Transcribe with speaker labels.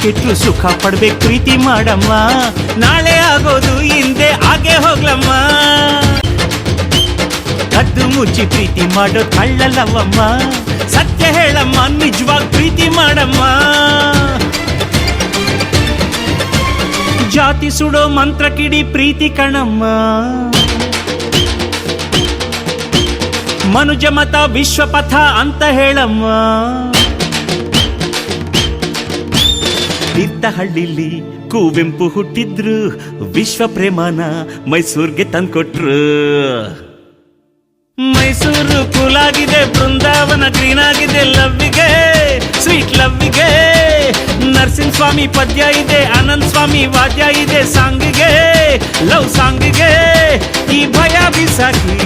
Speaker 1: ಕೆಟ್ರು ಸುಖ ಪಡ್ಬೇಕು ಪ್ರೀತಿ ಮಾಡಮ್ಮ, ನಾಳೆ ಆಗೋದು ಹಿಂದೆ ಹಾಗೆ ಹೋಗ್ಲಮ್ಮ. ಕದ್ದು ಮುಚ್ಚಿ ಪ್ರೀತಿ ಮಾಡೋ ಕಳ್ಳಲ್ಲವಮ್ಮ, ಸತ್ಯ ಹೇಳಮ್ಮ ನಿಜವಾಗಿ ಪ್ರೀತಿ ಮಾಡಮ್ಮ. ಜಾತಿ ಸುಡೋ ಮಂತ್ರ ಕಿಡಿ ಪ್ರೀತಿ ಕಣಮ್ಮ, ಮನುಜ ಮತ ವಿಶ್ವಪಥ ಅಂತ ಹೇಳಮ್ಮ. ತೀರ್ಥಹಳ್ಳಿಲಿ ಕುವೆಂಪು ಹುಟ್ಟಿದ್ರು, ವಿಶ್ವ ಪ್ರೇಮನ ಮೈಸೂರ್ಗೆ ತಂದ್ಕೊಟ್ರು. ಮೈಸೂರು ಕೂಲಾಗಿದೆ, ಬೃಂದಾವನ ಗ್ರೀನ್ ಆಗಿದೆ, ಲವ್ವಿಗೆ ಸ್ವೀಟ್ ಲವ್ವಿಗೆ. ನರಸಿಂಹ ಸ್ವಾಮಿ ಪದ್ಯ ಇದೆ, ಆನಂದ್ ಸ್ವಾಮಿ ವಾದ್ಯ ಇದೆ, ಸಾಂಗಿಗೆ ಲವ್ ಸಾಂಗಿಗೆ ಈ ಭಯ ಬಿಸಾಕಿ